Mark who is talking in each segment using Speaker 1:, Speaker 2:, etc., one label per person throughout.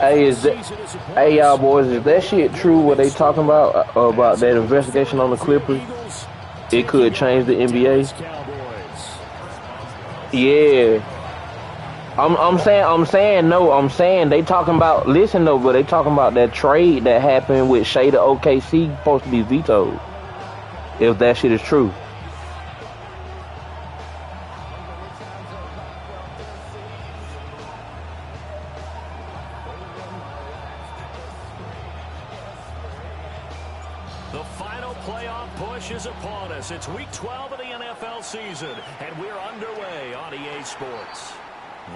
Speaker 1: Hey, hey, y'all boys, is that shit true? What they talking about that investigation on the Clippers? It could change the NBA. Yeah, I'm saying they talking about. Listen though, but they talking about that trade that happened with Shea to OKC supposed to be vetoed. If that shit is true.
Speaker 2: The final playoff push is upon us. It's week 12 of the NFL season, and we're underway on EA Sports.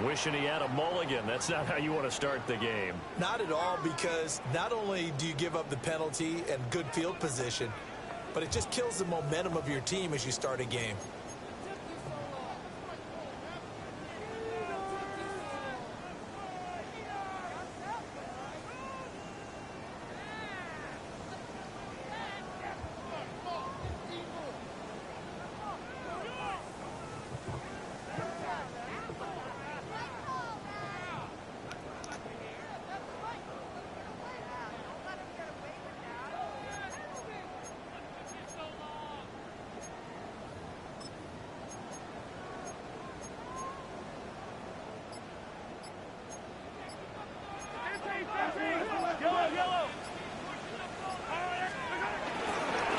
Speaker 2: Wishing he had a mulligan. That's not how you want to start the game.
Speaker 3: Not at all, because not only do you give up the penalty and good field position, but it just kills the momentum of your team as you start a game.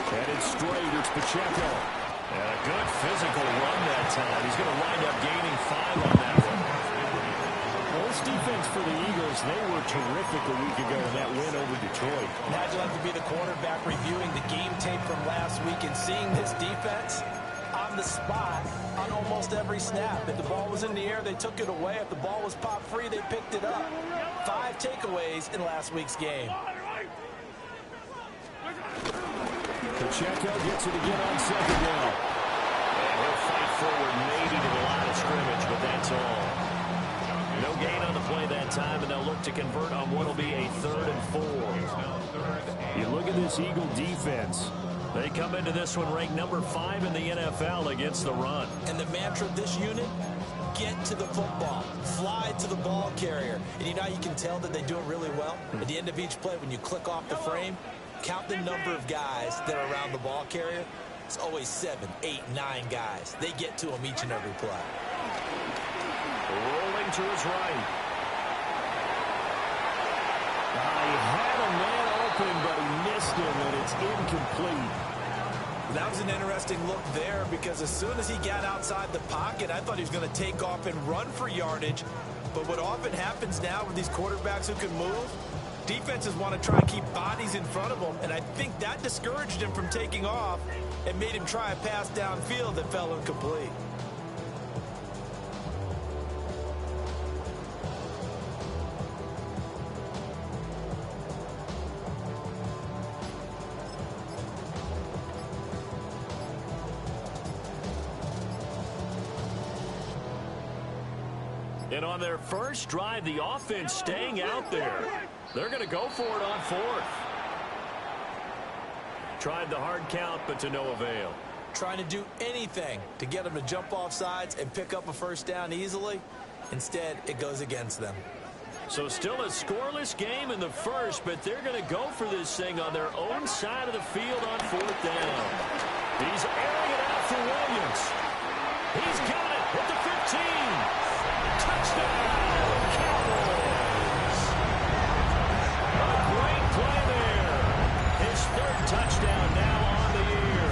Speaker 2: Headed straight, it's Pacheco. And a good physical run that time. He's going to wind up gaining 5 on that one.
Speaker 4: Well, this defense for the Eagles, they were terrific a week ago in that win over Detroit.
Speaker 3: Imagine like to be the quarterback reviewing the game tape from last week and seeing this defense on the spot on almost every snap. If the ball was in the air, they took it away. If the ball was popped free, they picked it up. 5 takeaways in last week's game.
Speaker 2: Pacheco gets it again on second down. And he'll fight forward maybe to the line of scrimmage, but that's all. No gain on the play that time, and they'll look to convert on what will be a 3rd and 4.
Speaker 4: You look at this Eagle defense.
Speaker 2: They come into this one ranked number 5 in the NFL against the run.
Speaker 3: And the mantra of this unit, get to the football, fly to the ball carrier. And you know how you can tell that they do it really well? At the end of each play, when you click off the frame, count the number of guys that are around the ball carrier. It's always 7, 8, 9 guys. They get to him each and every play.
Speaker 2: Rolling to his right.
Speaker 4: He had a man open, but he missed him, and it's incomplete.
Speaker 3: That was an interesting look there, because as soon as he got outside the pocket, I thought he was going to take off and run for yardage. But what often happens now with these quarterbacks who can move, defenses want to try and keep bodies in front of them, and I think that discouraged him from taking off and made him try a pass downfield that fell incomplete.
Speaker 2: And on their first drive, the offense staying out there. They're going to go for it on 4th. Tried the hard count, but to no avail.
Speaker 3: Trying to do anything to get them to jump off sides and pick up a first down easily. Instead, it goes against them.
Speaker 2: So still a scoreless game in the first, but they're going to go for this thing on their own side of the field on 4th down. He's airing it out for Williams. He's got it at the 15. Touchdown, Cowboys. A great play there. His 3rd touchdown now on the year.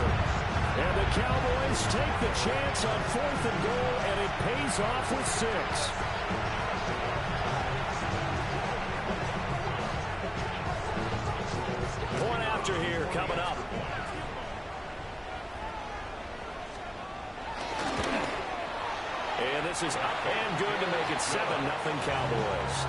Speaker 2: And the Cowboys take the chance on 4th and goal, and it pays off with 6. Point after here coming up. And this is up and good to make it 7-0 Cowboys.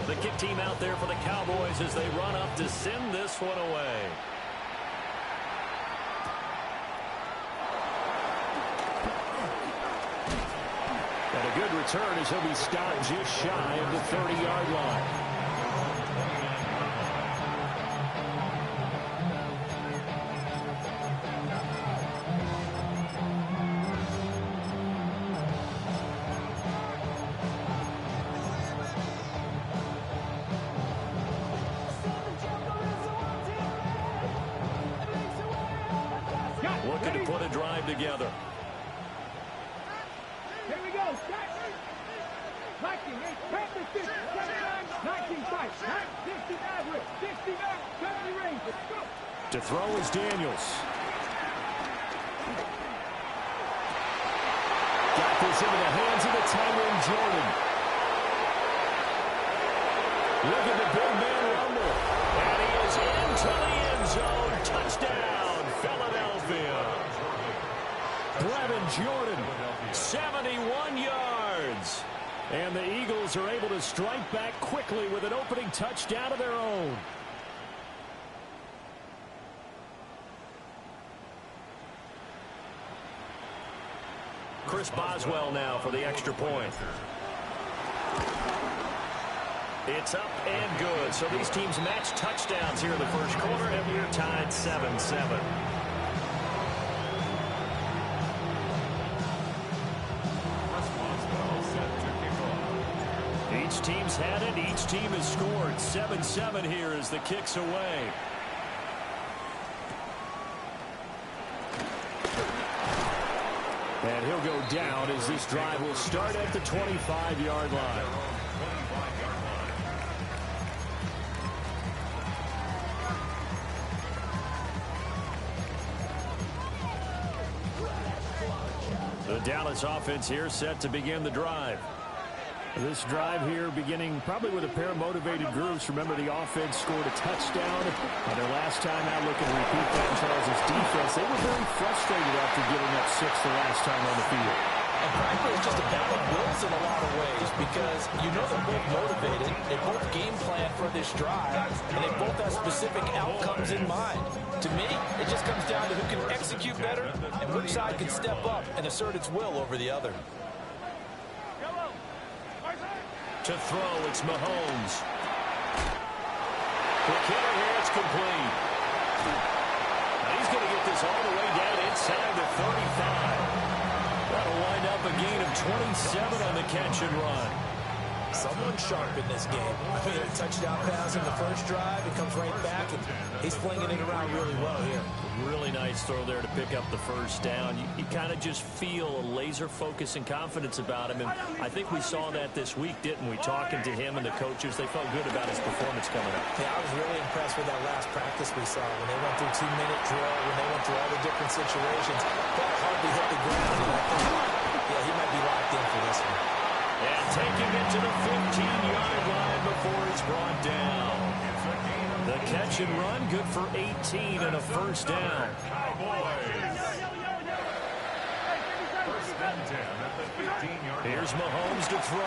Speaker 2: The kick team out there for the Cowboys as they run up to send this one away.
Speaker 4: good return as he'll be stopped just shy of the 30-yard line. Looking to put a drive together.
Speaker 5: Here we go. 19, 50, 19, 5, 60 average, 60 back, 70 range. Let's go.
Speaker 4: To throw is Daniels. Got this into the hands of the Tyrone Jordan. Look at the big man rumble. And he is into the end zone. Touchdown, Philadelphia. Brevin Jordan, 71 yards. And the Eagles are able to strike back quickly with an opening touchdown of their own. Chris Boswell now for the extra point. It's up and good. So these teams match touchdowns here in the first quarter, and we're tied 7-7. Each team's had it. Each team has scored. 7-7 here as the kick's away. And he'll go down as this drive will start at the 25-yard line. The Dallas offense here set to begin the drive. This drive here beginning probably with a pair of motivated groups. Remember, the offense scored a touchdown. And their last time out, looking to repeat that, Charles' defense, they were very frustrated after giving up 6 the last time on the field.
Speaker 3: And frankly, it's just a battle of wills in a lot of ways because you know they're both motivated. They both game plan for this drive, and they both have specific outcomes in mind. To me, it just comes down to who can execute better and which side can step up and assert its will over the other.
Speaker 4: To throw, it's Mahomes. Quick hitter here, it's complete. Now he's going to get this all the way down inside the 35. That'll wind up a gain of 27 on the catch and run.
Speaker 3: Someone sharp in this game. I mean, a touchdown pass in the first drive. It comes right back, and he's flinging it around really well here.
Speaker 4: Really nice throw there to pick up the first down. You kind of just feel a laser focus and confidence about him, and I think we saw that this week, didn't we? Talking to him and the coaches, they felt good about his performance coming up.
Speaker 3: Yeah, I was really impressed with that last practice we saw when they went through 2-minute drill, when they went through all the different situations. Ball hardly hit the ground, and I think, yeah, he might be locked in for this one.
Speaker 4: And taking it to the 15-yard line before he's brought down. The catch and run, good for 18 and a first down. Here's Mahomes to throw.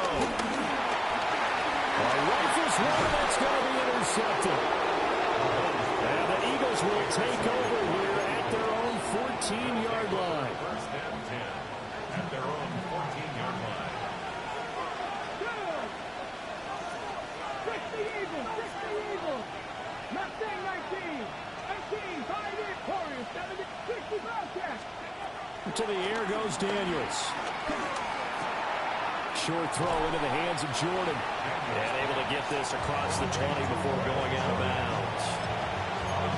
Speaker 4: Rifles one, that's going to be intercepted. And the Eagles will take over here at their own 14-yard line.
Speaker 6: First and 10 at their own 14-yard line.
Speaker 4: To the air goes Daniels. Short throw into the hands of Jordan. And able to get this across the 20 before going out of bounds.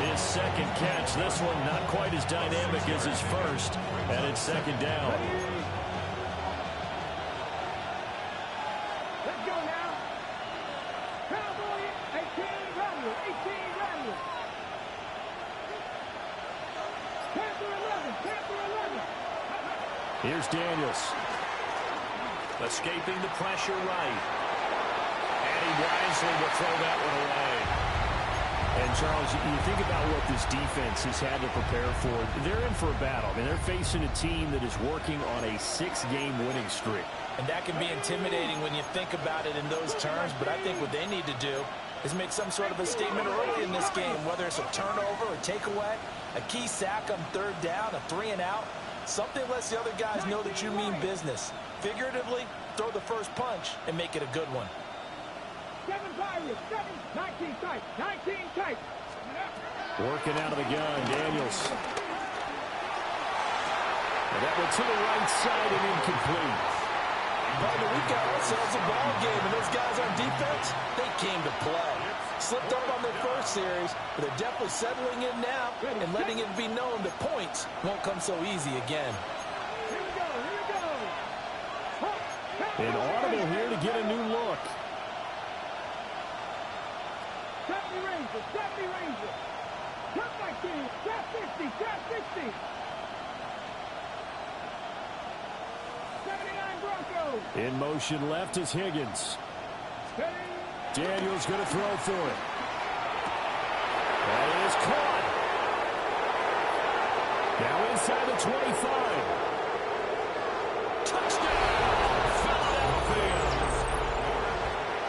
Speaker 4: His second catch, this one not quite as dynamic as his first. And it's second down.
Speaker 5: Let's go now. Cowboy 18, Randall, 18, Randall. Panther 11, Panther 11.
Speaker 4: Here's Daniels. Escaping the pressure right. And he wisely will throw that one away. And, Charles, you think about what this defense has had to prepare for. They're in for a battle. I mean, they're facing a team that is working on a 6-game winning streak.
Speaker 3: And that can be intimidating when you think about it in those terms, but I think what they need to do is make some sort of a statement early in this game, whether it's a turnover, a takeaway, a key sack on third down, a 3-and-out. Something lets the other guys know that you mean business, figuratively throw the first punch and make it a good one.
Speaker 5: 7 Pirates, 7, 19 tight, 19 tight.
Speaker 4: Working out of the gun, Daniels. And that went to the right side and incomplete.
Speaker 3: Partner, we've got ourselves a ball game, and those guys on defense, they came to play. Slipped up on their first series, but they're definitely settling in now and letting it be known that points won't come so easy again.
Speaker 5: Here we go, here we go.
Speaker 4: An audible here to get a new look.
Speaker 5: 70 Rangers, 70 Rangers. Cut back in, tap 50, tap 60. 79 Broncos.
Speaker 4: In motion left is Higgins.
Speaker 5: Steady.
Speaker 4: Daniels going to throw for it. That is caught. Now inside the 25. Touchdown, Philadelphia.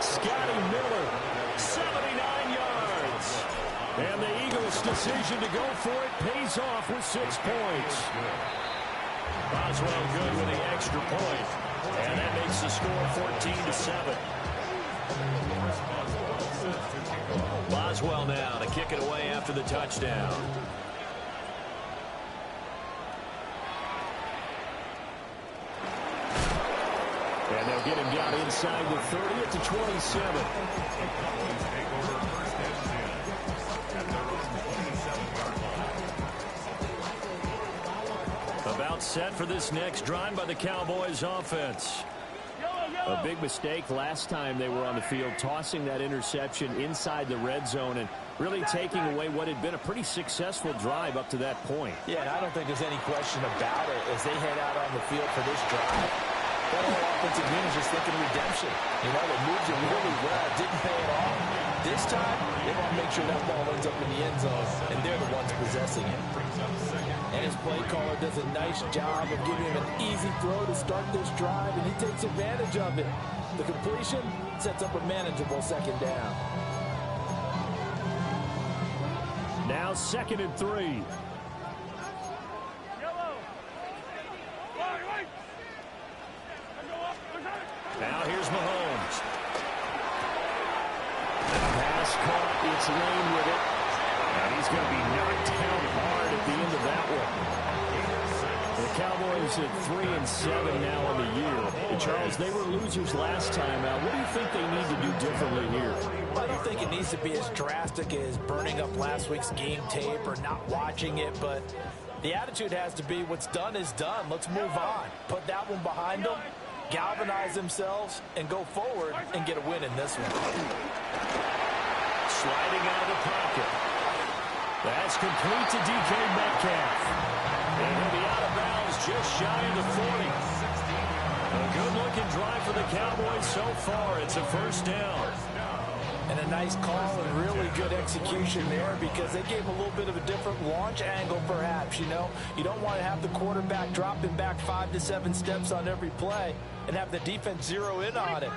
Speaker 4: Scotty Miller, 79 yards. And the Eagles' decision to go for it pays off with 6 points.
Speaker 2: Boswell good with the extra point. And that makes the score 14-7. Boswell now to kick it away after the touchdown.
Speaker 4: And they'll get him down inside the 30 at the 27. About set for this next drive by the Cowboys offense. A big mistake last time they were on the field, tossing that interception inside the red zone and really taking away what had been a pretty successful drive up to that point.
Speaker 3: Yeah, and I don't think there's any question about it as they head out on the field for this drive. That whole offensive unit is just thinking redemption. You know, they moved it really well. Didn't pay it off. This time, they want to make sure that ball ends up in the end zone, and they're the ones possessing it. And his play caller does a nice job of giving him an easy throw to start this drive, and he takes advantage of it. The completion sets up a manageable second down.
Speaker 4: Now 2nd and 3. Now here's Mahomes. Pass caught. It's Lane with it. And he's going to be knocked down hard at the end of that one. The Cowboys at 3-7 now on the year. And Charles, they were losers last time out. What do you think they need to do differently here?
Speaker 3: I don't think it needs to be as drastic as burning up last week's game tape or not watching it, but the attitude has to be what's done is done. Let's move on. Put that one behind them, galvanize themselves, and go forward and get a win in this one.
Speaker 4: Sliding out of the pocket. That's complete to DK Metcalf. And he'll be out of bounds just shy of the 40. A good-looking drive for the Cowboys so far. It's a first down.
Speaker 3: And a nice call and really good execution there because they gave a little bit of a different launch angle perhaps, you know. You don't want to have the quarterback dropping back 5 to 7 steps on every play and have the defense zero in on it.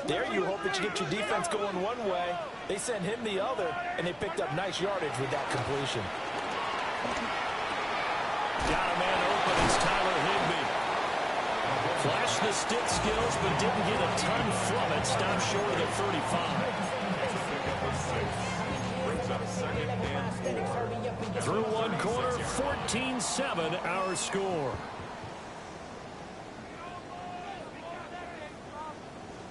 Speaker 3: There you hope that you get your defense going one way. They sent him the other, and they picked up nice yardage with that completion.
Speaker 4: Got a man open. It's Tyler Higbee. Flashed the stick skills, but didn't get a ton from it. Stopped short of the 35. Through one quarter, 14-7 our score.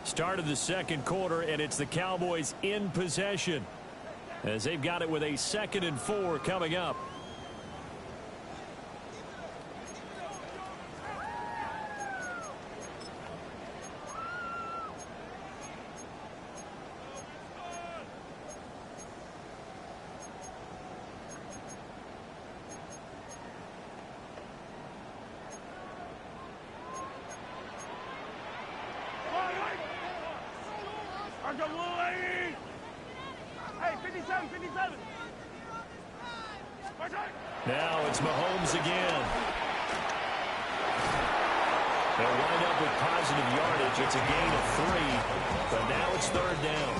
Speaker 4: Start of the second quarter, and it's the Cowboys in possession as they've got it with a 2nd and 4 coming up.
Speaker 5: Hey, 57, 57.
Speaker 4: Now it's Mahomes again. They'll wind up with positive yardage. It's a gain of 3, but now it's 3rd down.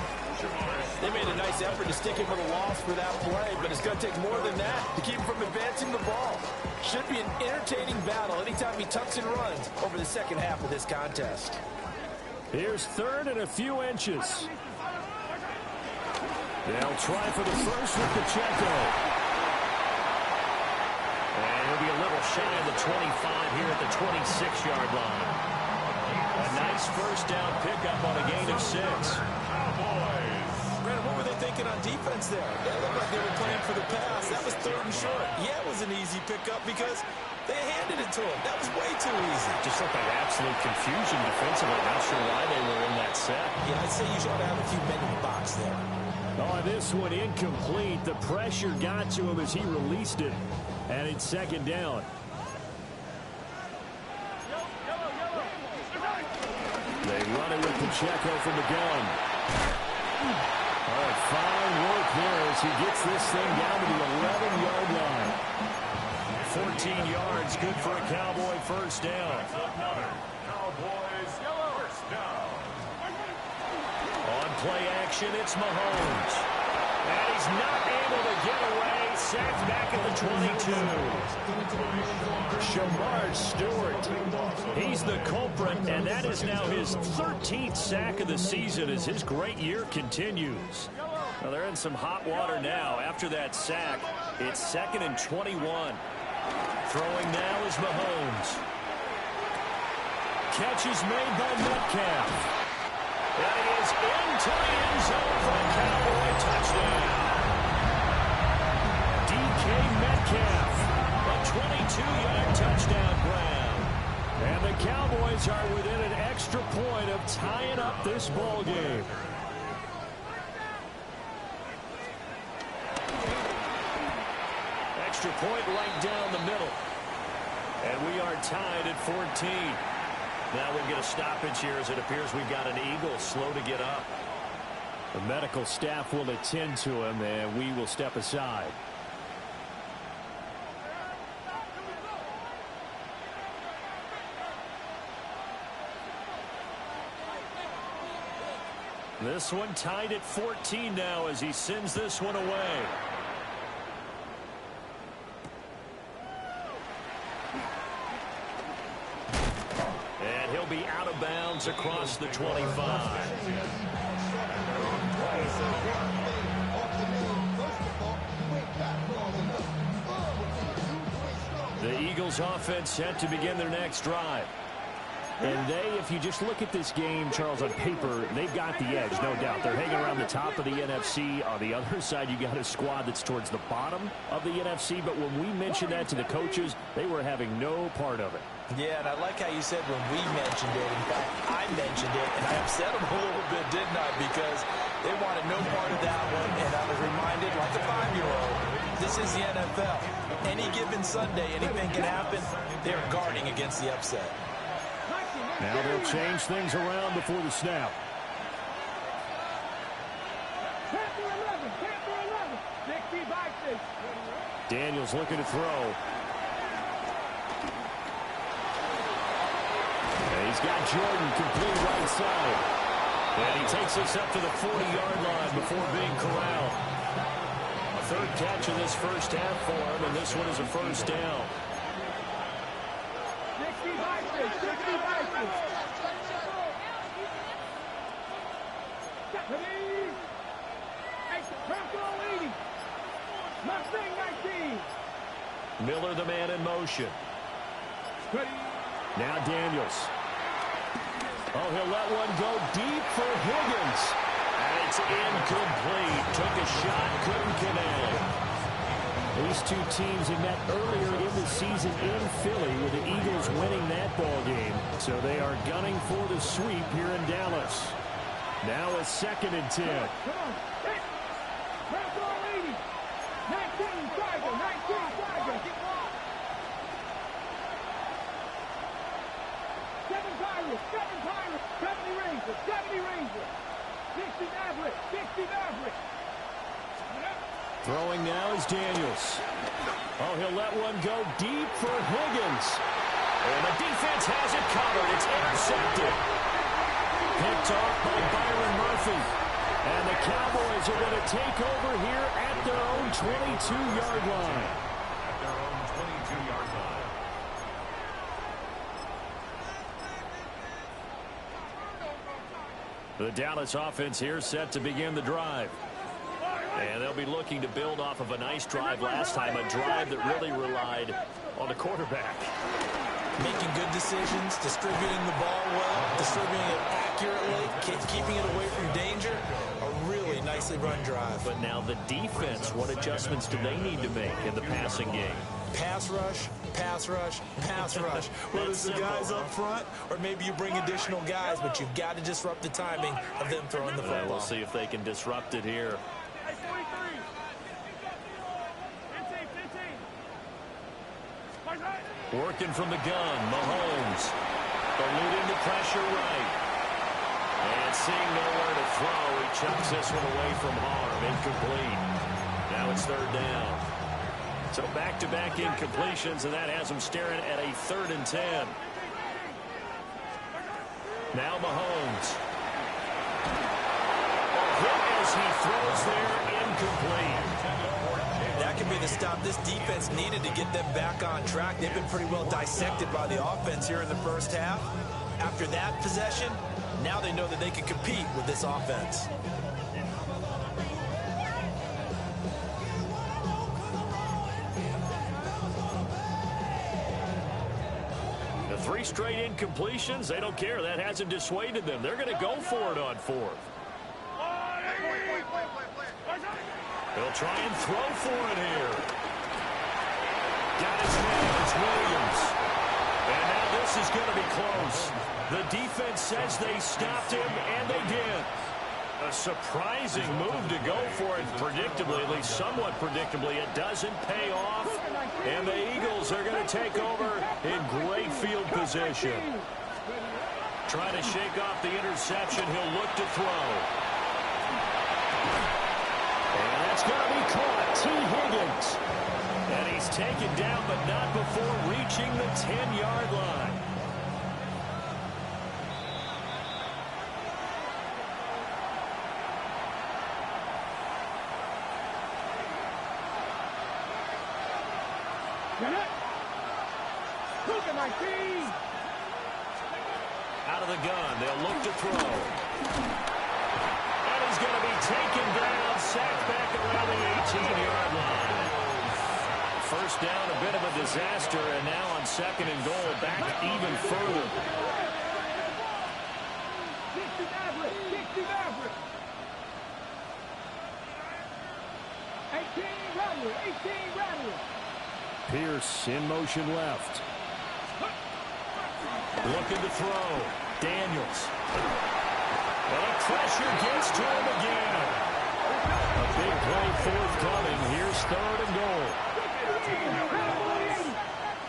Speaker 3: They made a nice effort to stick him with a loss for that play, but it's going to take more than that to keep him from advancing the ball. Should be an entertaining battle anytime he tucks and runs over the second half of this contest.
Speaker 4: Here's third and a few inches. They'll try for the first with Pacheco. And he'll be a little shy of the 25 here at the 26-yard line. A nice first down pickup on a gain of 6.
Speaker 3: Brandon, what were they thinking on defense there? It looked like they were playing for the pass. That was third and short. Yeah, it was an easy pickup because they handed it to him. That was way too easy.
Speaker 4: Just looked like absolute confusion defensively. Not sure why they were in that set.
Speaker 3: Yeah, I'd say you should have a few men in the box there.
Speaker 4: Oh, this one incomplete. The pressure got to him as he released it. And it's second down. They run it with Pacheco from the gun. Oh, fine work there as he gets this thing down to the 11-yard line. 14 yards, good for a Cowboy first down.
Speaker 6: Cowboys first down.
Speaker 4: On play action, it's Mahomes. And he's not able to get away. Sacked back at the 22. Shamar Stewart. He's the culprit, and that is now his 13th sack of the season as his great year continues. Well, they're in some hot water now. After that sack, it's 2nd and 21. Throwing now is Mahomes. Catch is made by Metcalf. And he is into the end zone for a Cowboy touchdown. DK Metcalf, a 22-yard touchdown grab. And the Cowboys are within an extra point of tying up this ball game. Extra point right down the middle. And we are tied at 14. Now we'll get a stoppage here as it appears we've got an Eagle slow to get up. The medical staff will attend to him, and we will step aside. This one tied at 14 now as he sends this one away. And he'll be out of bounds across the 25. The Eagles offense set to begin their next drive. And if you just look at this game, Charles, on paper, they've got the edge, no doubt. They're hanging around the top of the NFC. On the other side, you got a squad that's towards the bottom of the NFC. But when we mentioned that to the coaches, they were having no part of it.
Speaker 3: Yeah, and I like how you said when we mentioned it. In fact, I mentioned it, and I upset them a little bit, didn't I? Because they wanted no part of that one. And I was reminded, like a 5-year-old, this is the NFL. Any given Sunday, anything can happen. They're guarding against the upset.
Speaker 4: Now they'll change things around before the snap. Daniels looking to throw. And he's got Jordan complete right side. And he takes us up to the 40-yard line before being corralled. A third catch in this first half for him, and this one is a first down. Miller, the man in motion. Now Daniels. Oh, he'll let one go deep for Higgins. And it's incomplete. Took a shot, couldn't connect. These two teams had met earlier in the season in Philly with the Eagles winning that ball game. So they are gunning for the sweep here in Dallas. Now a 2nd and 10. Throwing now is Daniels. Oh, he'll let one go deep for Higgins. And the defense has it covered. It's intercepted. Picked off by Byron Murphy. And the Cowboys are going to take over here at their own 22-yard line.
Speaker 6: At their own 22-yard line.
Speaker 4: The Dallas offense here set to begin the drive. And they'll be looking to build off of a nice drive last time, a drive that really relied on the quarterback.
Speaker 3: Making good decisions, distributing the ball well, distributing it accurately, keeping it away from danger. A really nicely run drive.
Speaker 4: But now the defense, what adjustments do they need to make in the passing game?
Speaker 3: Pass rush, pass rush, pass rush. Whether it's the guys up front or maybe you bring additional guys, but you've got to disrupt the timing of them throwing the football.
Speaker 4: We'll see if they can disrupt it here. Working from the gun, Mahomes. Eluding the pressure right. And seeing nowhere to throw, he chucks this one away from harm. Incomplete. Now it's third down. So back-to-back incompletions, and that has him staring at a 3rd and 10. Now Mahomes. Hit as he throws there, incomplete.
Speaker 3: That could be the stop this defense needed to get them back on track. They've been pretty well dissected by the offense here in the first half. After that possession, now they know that they can compete with this offense.
Speaker 4: The 3 straight incompletions, they don't care. That hasn't dissuaded them. They're going to go for it on 4th. He'll try and throw for it here. Got his man. It's Williams. And now this is going to be close. The defense says they stopped him, and they did. A surprising move to go for it predictably, at least somewhat predictably. It doesn't pay off, and the Eagles are going to take over in great field position. Trying to shake off the interception. He'll look to throw. And that's going to be caught. T. Higgins. And he's taken down, but not before reaching the 10-yard line.
Speaker 5: Look at my feet!
Speaker 4: Out of the gun, they'll look to throw. And he's going to be taken down, sacked back around the 18-yard line. First down, a bit of a disaster, and now on 2nd and goal, back even further.
Speaker 5: 60 Maverick! 60 Maverick! 18 Rattler! 18 Rattler!
Speaker 4: Pierce in motion left. Looking to throw. Daniels. And the pressure gets to him again. A big play forthcoming. Here's 3rd and goal.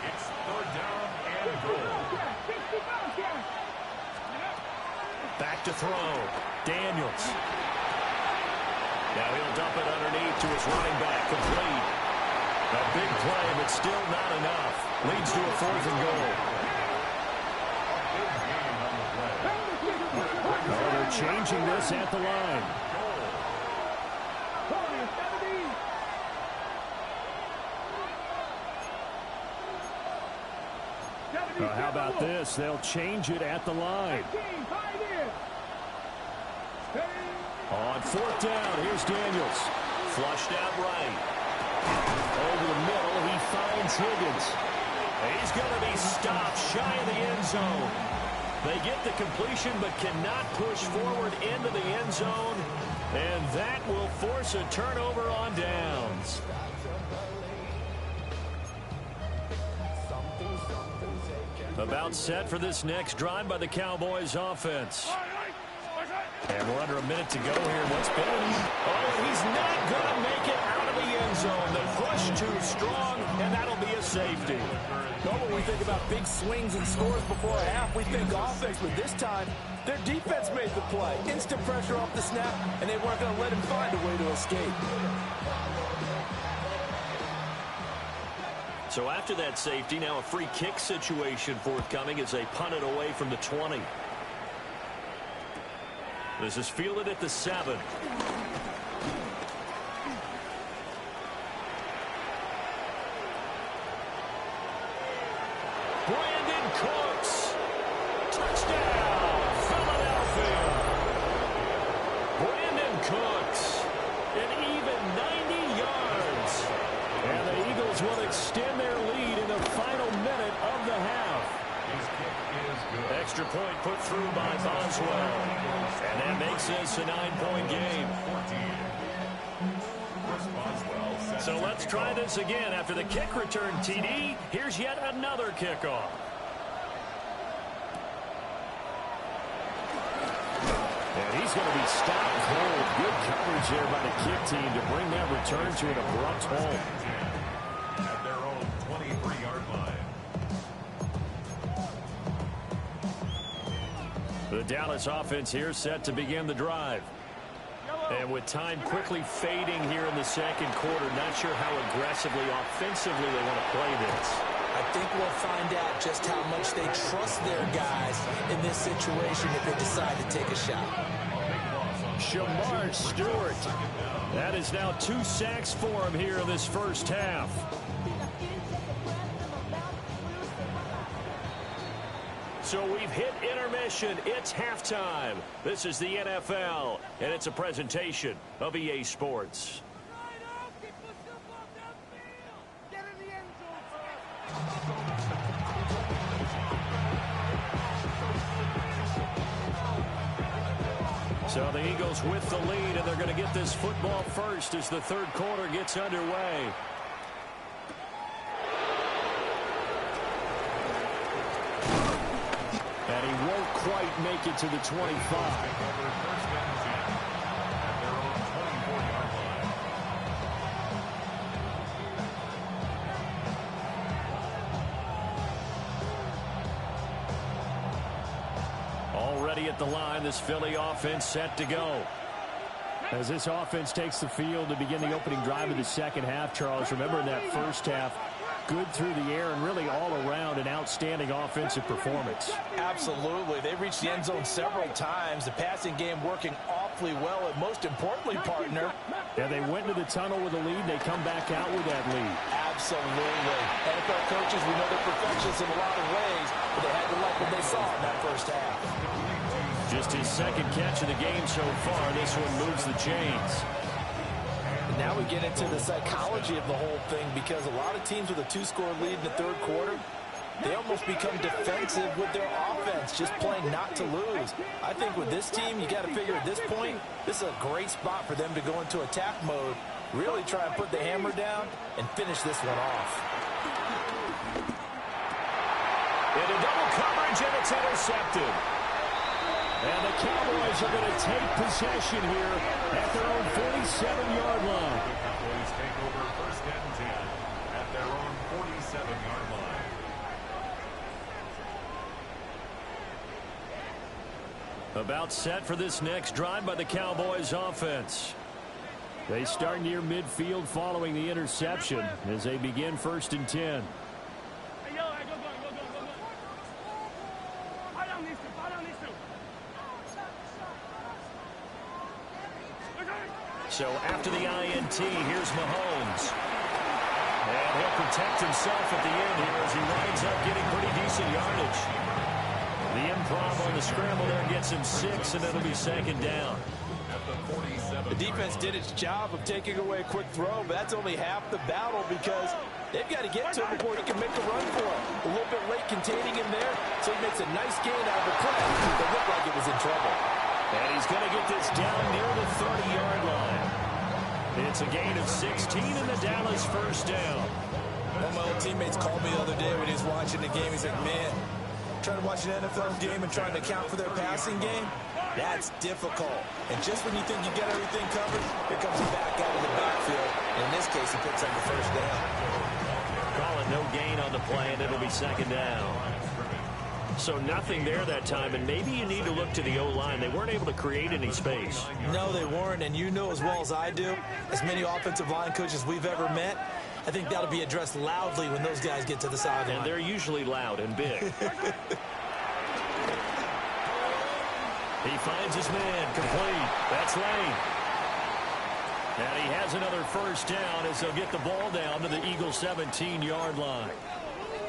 Speaker 6: It's 3rd down and goal.
Speaker 4: Back to throw. Daniels. Now he'll dump it underneath to his running back. Complete. A big play, but still not enough. Leads to a 4th and goal. Oh, they're changing this at the line. How about this? They'll change it at the line. On 4th down, here's Daniels. Flushed out right. Over the middle, he finds Higgins. He's going to be stopped shy of the end zone. They get the completion but cannot push forward into the end zone. And that will force a turnover on downs. About set for this next drive by the Cowboys offense. And we're under a minute to go here. What's been? Oh, he's not going to make it out of the end zone. The push too strong, and that'll be a safety.
Speaker 3: Normally we think about big swings and scores before a half. We think offense, but this time their defense made the play. Instant pressure off the snap, and they weren't going to let him find a way to escape.
Speaker 4: So after that safety, now a free kick situation forthcoming as they punt it away from the 20. This is fielded at the 7. Brandon Cooks. Touchdown, Philadelphia. Cooks. An even 90 yards. And the Eagles will extend their lead in the final minute of the half.
Speaker 6: His kick is good.
Speaker 4: Extra point put through by Boswell. And that makes this a 9-point game.
Speaker 6: 14. Chris Boswell sets
Speaker 4: So
Speaker 6: the
Speaker 4: let's try
Speaker 6: kickoff.
Speaker 4: this again. After the kick return TD, here's yet another kickoff. And he's going to be stopped cold. Good coverage there by the kick team to bring that return to an abrupt halt.
Speaker 6: At their own 23-yard line.
Speaker 4: The Dallas offense here set to begin the drive. And with time quickly fading here in the second quarter, not sure how aggressively, offensively they want to play this.
Speaker 3: I think we'll find out just how much they trust their guys in this situation if they decide to take a shot.
Speaker 4: Shamar Stewart. That is now 2 sacks for him here in this first half. So we've hit intermission. It's halftime. This is the NFL, and it's a presentation of EA Sports. So the Eagles with the lead, and they're going to get this football first as the third quarter gets underway. And he won't quite make it to the 25.
Speaker 6: Over first and 10 at their own 24-yard line.
Speaker 4: Already at the line, this Philly offense set to go. As this offense takes the field to begin the opening drive of the second half, Charles, remember in that first half, good through the air and really all around an outstanding offensive performance.
Speaker 3: Absolutely. They reached the end zone several times. The passing game working awfully well, and most importantly, partner.
Speaker 4: Yeah, they went to the tunnel with a lead. They come back out with that lead.
Speaker 3: Absolutely. NFL coaches, we know they're perfectionists in a lot of ways, but they had to like what they saw in that first half.
Speaker 4: Just his second catch of the game so far. This one moves the chains.
Speaker 3: And now we get into the psychology of the whole thing, because a lot of teams with a 2-score lead in the third quarter, they almost become defensive with their offense, just playing not to lose. I think with this team, you got to figure at this point, this is a great spot for them to go into attack mode, really try and put the hammer down and finish this one off.
Speaker 4: Into double coverage, and it's intercepted. And the Cowboys are going to take possession here at their own 47-yard line.
Speaker 6: Cowboys take over first and 10 at their own 47-yard line.
Speaker 4: About set for this next drive by the Cowboys offense. They start near midfield following the interception as they begin first and 10. So after the INT, here's Mahomes. And he'll protect himself at the end here as he winds up getting pretty decent yardage. The improv on the scramble there gets him 6, and it'll be second down.
Speaker 6: At the 47.
Speaker 3: The defense did its job of taking away a quick throw, but that's only half the battle, because they've got to get to him before he can make a run for it. A little bit late containing him there, so he makes a nice gain out of the play. It looked like it was in trouble.
Speaker 4: And he's going to get this down near the 30-yard line. It's a gain of 16 in the Dallas first down.
Speaker 3: One of my old teammates called me the other day when he was watching the game. He's like, man, trying to watch an NFL game and trying to account for their passing game, that's difficult. And just when you think you get everything covered, here comes a back out of the backfield. And in this case, he picks up the first down.
Speaker 4: Call it no gain on the play, and it'll be second down. So nothing there that time, and maybe you need to look to the O-line. They weren't able to create any space.
Speaker 3: No, they weren't, and you know as well as I do, as many offensive line coaches we've ever met, I think that'll be addressed loudly when those guys get to the sideline.
Speaker 4: And they're usually loud and big. He finds his man, complete. That's Lane. And he has another first down as they'll get the ball down to the Eagles' 17-yard line.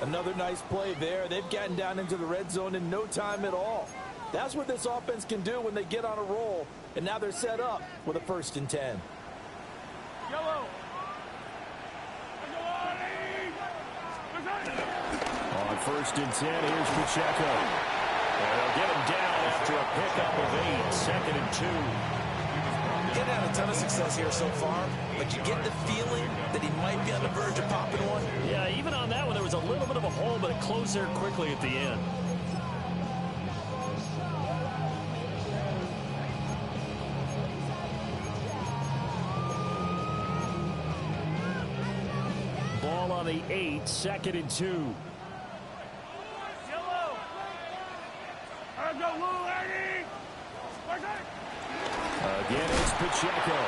Speaker 3: Another nice play there. They've gotten down into the red zone in no time at all. That's what this offense can do when they get on a roll, and now they're set up with a 1st and 10.
Speaker 5: Yellow.
Speaker 4: On 1st and 10, here's Pacheco. And they'll get him down after a pickup of 8, 2nd and 2.
Speaker 3: He's had a ton of success here so far, but you get the feeling that he might be on the verge of popping one.
Speaker 4: Yeah, even on that one, there was a little bit of a hole, but it closed there quickly at the end. Ball on the 8, 2nd and 2. Again, it's Pacheco.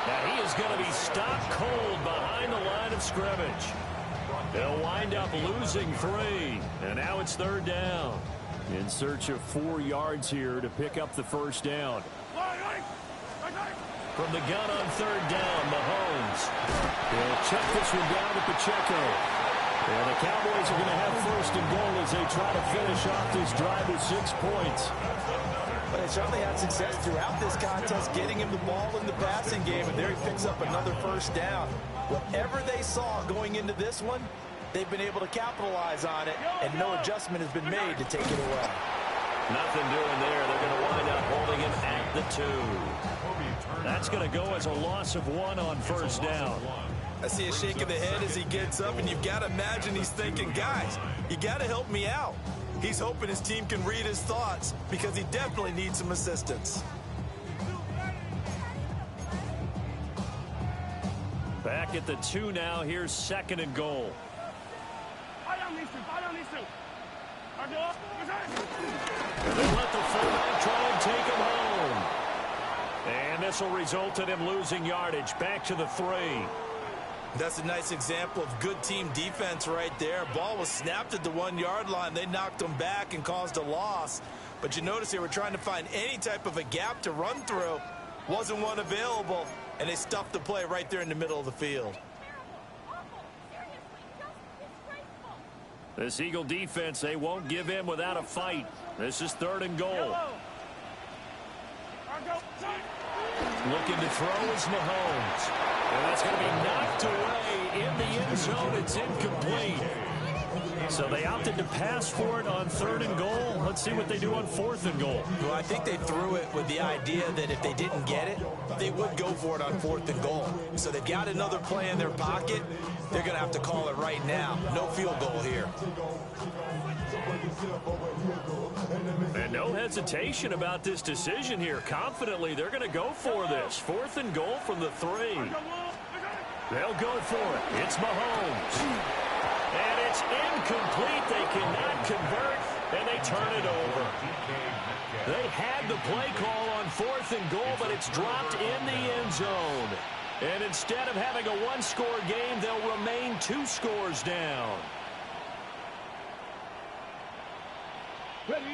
Speaker 4: Now he is going to be stopped cold behind the line of scrimmage. They'll wind up losing 3. And now it's 3rd down. In search of 4 yards here to pick up the 1st down. From the gun on 3rd down, Mahomes. He'll check this one down to Pacheco. And the Cowboys are going to have 1st and goal as they try to finish off this drive with 6 points.
Speaker 3: But they certainly had success throughout this contest, getting him the ball in the passing game, and there he picks up another 1st down. Whatever they saw going into this one, they've been able to capitalize on it, and no adjustment has been made to take it away.
Speaker 4: Nothing doing there. They're going to wind up holding him at the 2. That's going to go as a loss of 1 on 1st down.
Speaker 3: I see a shake of the head as he gets up, and you've got to imagine he's thinking, guys, you got to help me out. He's hoping his team can read his thoughts because he definitely needs some assistance.
Speaker 4: Back at the 2 now. Here's 2nd and goal. And they let the fullback try and take him home. And this will result in him losing yardage. Back to the 3.
Speaker 3: That's a nice example of good team defense right there. Ball was snapped at the 1-yard line. They knocked him back and caused a loss. But you notice they were trying to find any type of a gap to run through. Wasn't one available, and they stuffed the play right there in the middle of the field.
Speaker 4: This Eagle defense, they won't give in without a fight. This is 3rd and goal. Looking to throw is Mahomes. And that's going to be knocked away in the end zone. It's incomplete. So they opted to pass for it on 3rd and goal. Let's see what they do on 4th and goal.
Speaker 3: Well, I think they threw it with the idea that if they didn't get it, they would go for it on 4th and goal. So they've got another play in their pocket. They're going to have to call it right now. No field goal here.
Speaker 4: And no hesitation about this decision here. Confidently, they're going to go for this. 4th and goal from the 3. They'll go for it. It's Mahomes. And it's incomplete. They cannot convert, and they turn it over. They had the play call on 4th and goal, but it's dropped in the end zone. And instead of having a 1-score game, they'll remain 2 scores down.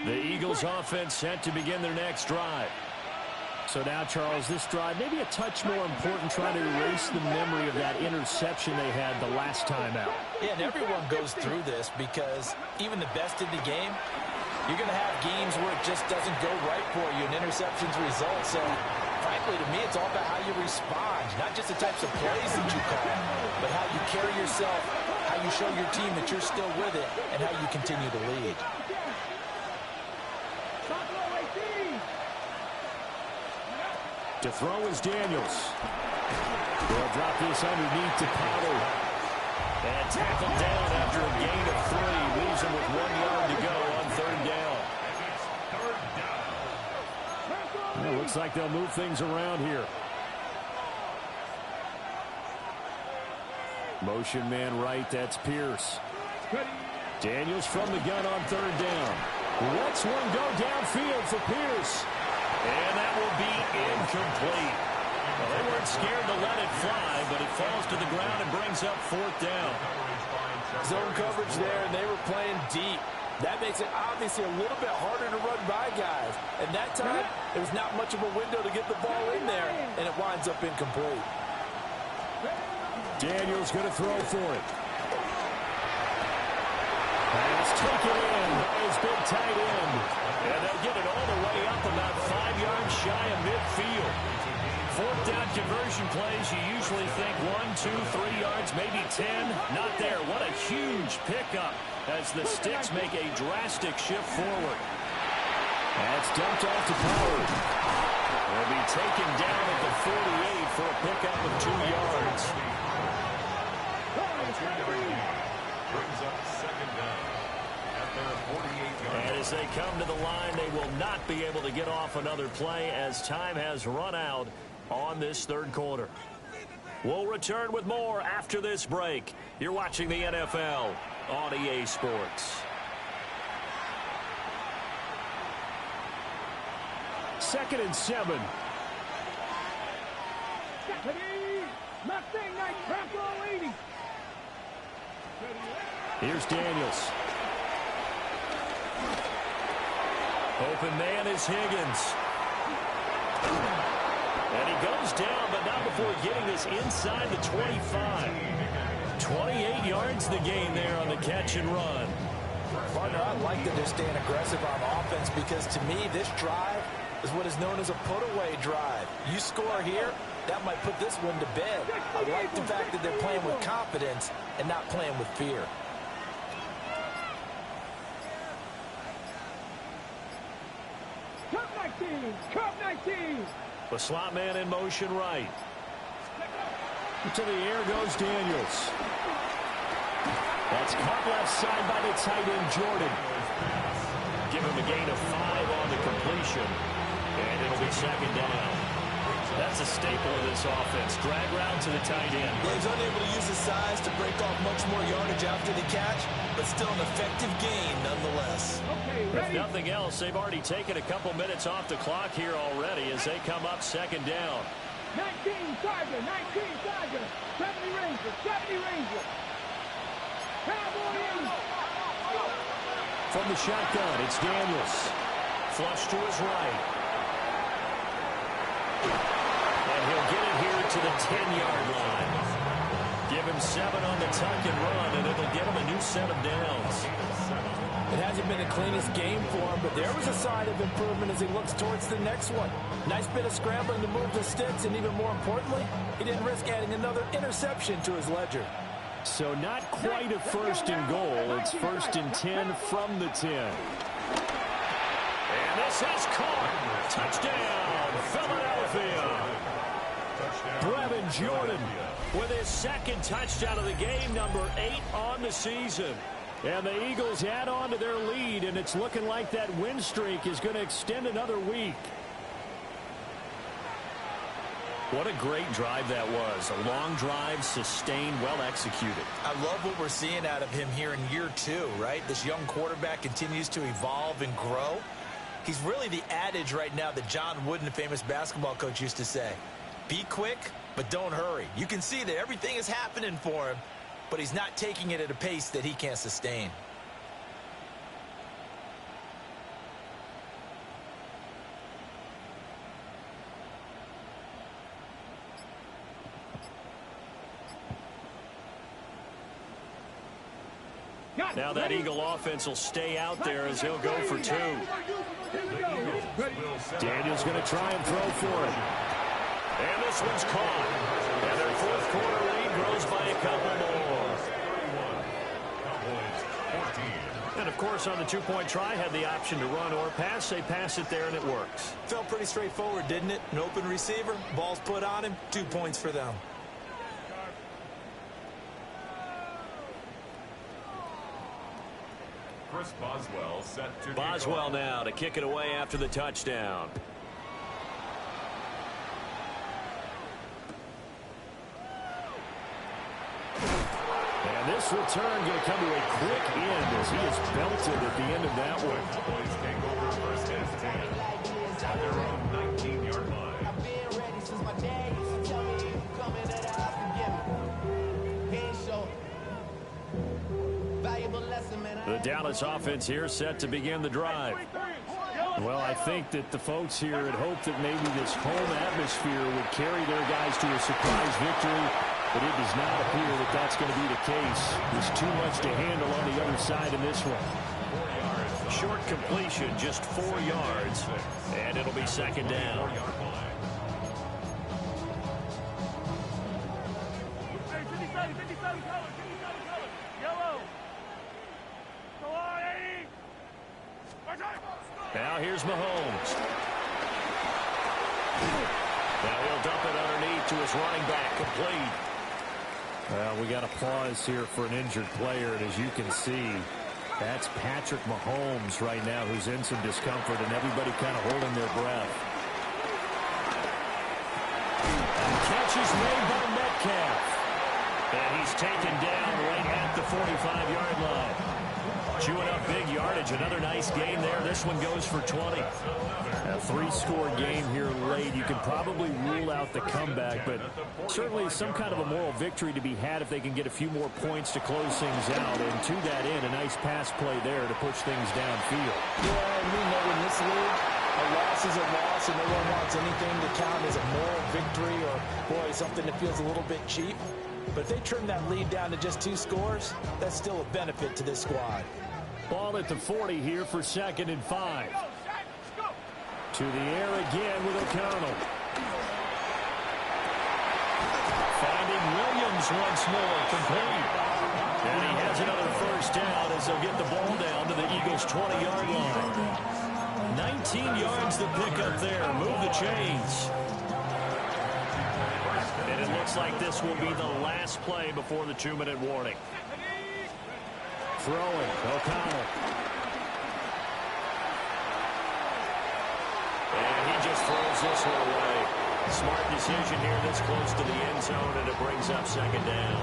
Speaker 4: The Eagles offense set to begin their next drive. So now, Charles, this drive maybe a touch more important, trying to erase the memory of that interception they had the last time out.
Speaker 3: Yeah, and everyone goes through this because even the best in the game, you're going to have games where it just doesn't go right for you and interceptions result. So, frankly, to me, it's all about how you respond, not just the types of plays that you call, but how you carry yourself, how you show your team that you're still with it, and how you continue to lead.
Speaker 4: To throw is Daniels. They'll drop this underneath to Pollard. And tackled down after a gain of 3. Leaves him with 1 yard to go on 3rd down. Well, looks like they'll move things around here. Motion man right, that's Pierce. Daniels from the gun on 3rd down. Lets one go downfield for Pierce. And that will be incomplete. Well, they weren't scared to let it fly, but it falls to the ground and brings up 4th down.
Speaker 3: Zone coverage there, and they were playing deep. That makes it obviously a little bit harder to run by guys. And that time, there was not much of a window to get the ball in there, and it winds up incomplete.
Speaker 4: Daniels going to throw for it. Pass taken in. There's big tight end. And they'll get it all the way up about 5 yards shy of midfield. Fourth down conversion plays, you usually think 1, 2, 3 yards, maybe 10. Not there. What a huge pickup as the Sticks make a drastic shift forward. That's dumped off to Pollard. Will be taken down at the 48 for a pickup of 2 yards.
Speaker 6: Brings up second down at their 48-yard.
Speaker 4: And as they come to the line, they will not be able to get off another play as time has run out on this third quarter. We'll return with more after this break. You're watching the NFL on EA Sports. Second and 7.
Speaker 5: Mustang Night Bronco leading.
Speaker 4: Here's Daniels. Open man is Higgins. And he goes down, but not before getting this inside the 25. 28 yards the gain there on the catch and run.
Speaker 3: Partner, I like that they're staying aggressive on offense because to me, this drive is what is known as a put-away drive. You score here, that might put this one to bed. I like the fact that they're playing with confidence and not playing with fear.
Speaker 5: Cup 19. Cup 19.
Speaker 4: The slot man in motion right. To the air goes Daniels. That's caught left side by the tight end, Jordan. Give him a gain of 5 on the completion. And it'll be second down. That's a staple of this offense. Drag route to the tight end.
Speaker 3: Yeah, he's unable to use his size to break off much more yardage after the catch, but still an effective gain nonetheless.
Speaker 5: Okay,
Speaker 4: If
Speaker 5: ready.
Speaker 4: nothing else, they've already taken a couple minutes off the clock here already as they come up second down.
Speaker 5: 19 Tiger, 19 Tiger. 70 Ranger, 70 Ranger. Cowboy in.
Speaker 4: From the shotgun, it's Daniels. Flush to his right. And he'll get it here to the 10-yard line. Give him 7 on the tuck and run, and it'll get him a new set of downs.
Speaker 3: It hasn't been the cleanest game for him, but there was a sign of improvement as he looks towards the next one. Nice bit of scrambling to move the sticks, and even more importantly, he didn't risk adding another interception to his ledger.
Speaker 4: So not quite a first and goal. It's first and 10 from the 10. And this is caught. Touchdown, Philadelphia. Brevin Jordan with his second touchdown of the game, number 8 on the season. And the Eagles add on to their lead, and it's looking like that win streak is going to extend another week. What a great drive that was. A long drive, sustained, well executed.
Speaker 3: I love what we're seeing out of him here in year 2, right? This young quarterback continues to evolve and grow. He's really the adage right now that John Wooden, the famous basketball coach, used to say. Be quick, but don't hurry. You can see that everything is happening for him, but he's not taking it at a pace that he can't sustain.
Speaker 4: Now that Eagle offense will stay out there as he'll go for 2. Daniels going to try and throw for it. And this one's caught. And their fourth quarter lead grows by a couple more. And, of course, on the two-point try, had the option to run or pass. They pass it there, and it works.
Speaker 3: Felt pretty straightforward, didn't it? An open receiver, ball's put on him, 2 points for them.
Speaker 6: Chris Boswell set to
Speaker 4: Boswell now to kick it away after the touchdown. And this return going to come to a quick end as he is belted at the end of that one.
Speaker 6: Cowboys take over first and 10 at their own 19-yard line.
Speaker 7: I've been ready since my dad used to tell me if you come in that house, forgive me. He ain't show. Valuable lesson, man.
Speaker 4: The Dallas offense here set to begin the drive. Well, I think that the folks here had hoped that maybe this home atmosphere would carry their guys to a surprise victory. But it does not appear that that's going to be the case. There's too much to handle on the other side in this one. Short completion, just 4 yards, and it'll be second down. Now here's Mahomes. Now he'll dump it underneath to his running back, complete. Well, we got a pause here for an injured player, and as you can see, that's Patrick Mahomes right now who's in some discomfort, and everybody kind of holding their breath. And catch is made by Metcalf. And he's taken down right at the 45-yard line. Chewing up big yardage. Another nice gain there. This one goes for 20. A 3-score game here late. You can probably rule out the comeback, but certainly some kind of a moral victory to be had if they can get a few more points to close things out. And to that end, a nice pass play there to push things downfield.
Speaker 3: Yeah, and we know in this league, a loss is a loss, and no one wants anything to count as a moral victory or, boy, something that feels a little bit cheap. But if they trim that lead down to just 2 scores, that's still a benefit to this squad.
Speaker 4: Ball at the 40 here for 2nd and 5. To the air again with O'Connell. Finding Williams once more, complete. And he has another first down as they'll get the ball down to the Eagles' 20-yard line. 19 yards to pick up there. Move the chains. And it looks like this will be the last play before the 2-minute warning. Throwing, O'Connell. And he just throws this one away. Smart decision here this close to the end zone, and it brings up 2nd down.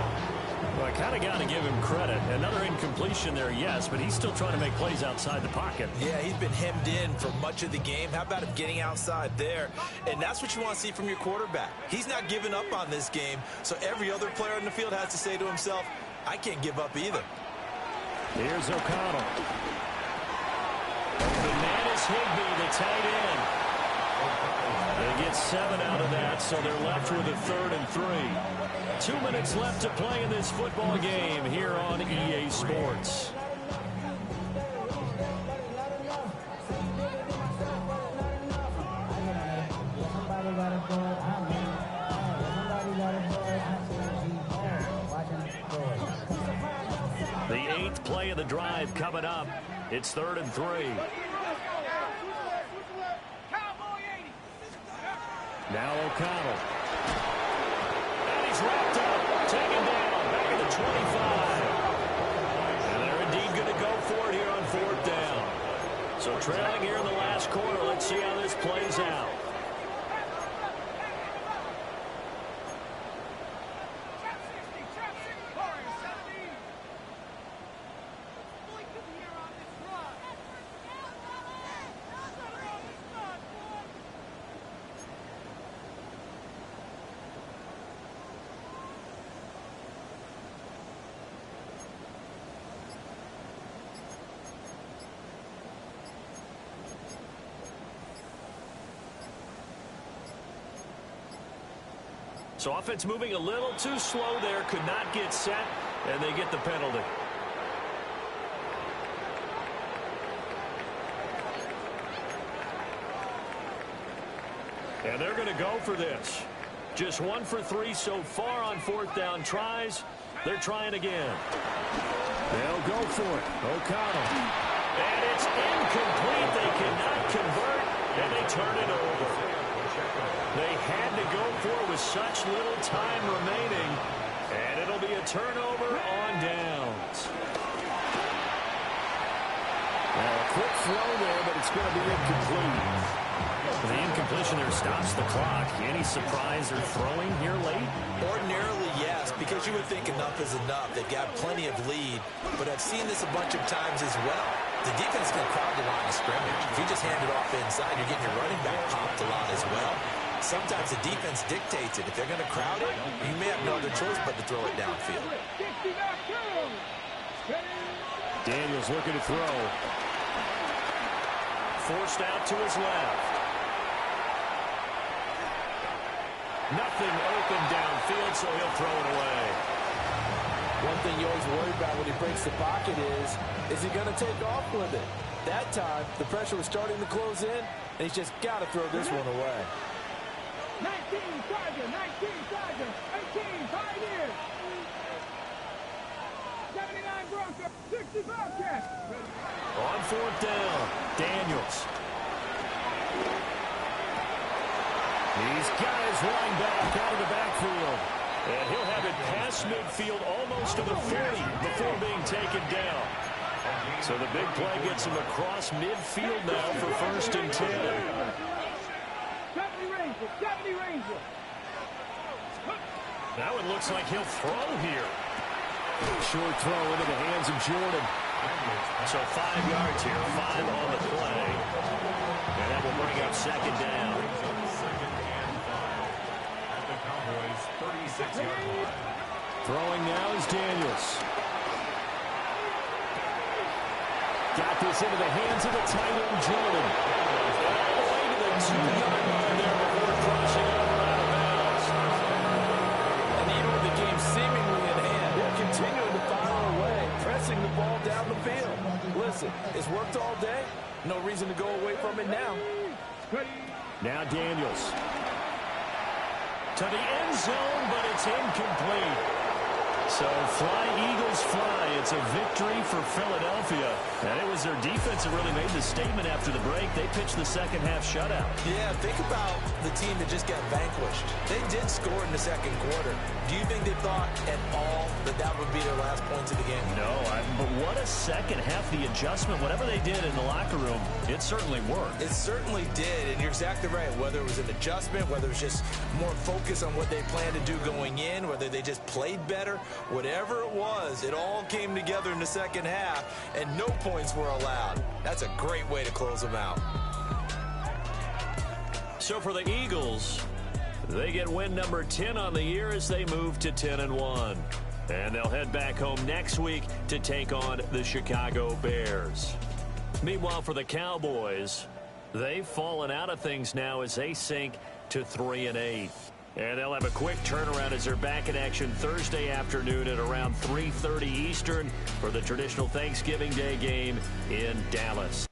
Speaker 4: Well, I kind of got to give him credit. Another incompletion there, yes, but he's still trying to make plays outside the pocket.
Speaker 3: Yeah, he's been hemmed in for much of the game. How about him getting outside there? And that's what you want to see from your quarterback. He's not giving up on this game, so every other player on the field has to say to himself, I can't give up either.
Speaker 4: Here's O'Connell. Open man is Higbee, the tight end. They get 7 out of that, so they're left with a 3rd and 3. 2 minutes left to play in this football game here on EA Sports. The 8th play of the drive coming up. It's 3rd and 3. Now O'Connell. And he's wrapped up. Taken down. Back at the 25. And they're indeed going to go for it here on 4th down. So trailing here in the last quarter. Let's see how this plays out. So offense moving a little too slow there. Could not get set, and they get the penalty. And they're going to go for this. Just 1 for 3 so far on 4th down tries. They're trying again. They'll go for it. O'Connell. And it's incomplete. They cannot convert, and they turn it over. They had to go for it with such little time remaining, and it'll be a turnover on downs. Well, a quick throw there, but it's going to be incomplete. The incompletion there stops the clock. Any surprise they're throwing here late?
Speaker 3: Ordinarily, yes, because you would think enough is enough. They've got plenty of lead, but I've seen this a bunch of times as well. The defense can crowd the line of scrimmage. If you just hand it off inside, you're getting your running back popped a lot as well. Sometimes the defense dictates it. If they're going to crowd it, you may have no other choice but to throw it downfield.
Speaker 4: Daniels looking to throw. Forced out to his left. Nothing open downfield, so he'll throw it away.
Speaker 3: One thing you always worry about when he breaks the pocket is he going to take off with it? That time, the pressure was starting to close in, and he's just got to throw this one away.
Speaker 5: 19 Charger, 19 Charger, 18 Pioneers. 79 Broncos, 60 Bobcats.
Speaker 4: On fourth down, Daniels. He's got his running back out of the backfield. And he'll have it past midfield almost to the 40 before being taken down. So the big play gets him across midfield now for 1st and 10.
Speaker 5: 70 Ranger, 70 Ranger.
Speaker 4: Now it looks like he'll throw here. Short throw into the hands of Jordan. So 5 yards here, 5 on the play. And that will bring up 2nd down. Throwing now is Daniels. Got this into the hands of the tight end, Jordan. And all the way to the 2-yard line there before crossing over out of bounds.
Speaker 3: And even with the game seemingly in hand, they're continuing to fire away, pressing the ball down the field. Listen, it's worked all day. No reason to go away from it now.
Speaker 4: Now Daniels. To the end zone, but it's incomplete. So fly, Eagles, fly. It's a victory for Philadelphia. And it was their defense that really made the statement after the break. They pitched the second half shutout.
Speaker 3: Yeah, think about the team that just got vanquished. They did score in the second quarter. Do you think they thought at all that that would be their last points of the game?
Speaker 4: No, but what a second half. The adjustment, whatever they did in the locker room, it certainly worked.
Speaker 3: It certainly did, and you're exactly right. Whether it was an adjustment, whether it was just more focus on what they planned to do going in, whether they just played better, whatever it was, it all came together in the second half, and no points were allowed. That's a great way to close them out.
Speaker 4: So for the Eagles, they get win number 10 on the year as they move to 10-1. And they'll head back home next week to take on the Chicago Bears. Meanwhile, for the Cowboys, they've fallen out of things now as they sink to 3-8. And they'll have a quick turnaround as they're back in action Thursday afternoon at around 3:30 Eastern for the traditional Thanksgiving Day game in Dallas.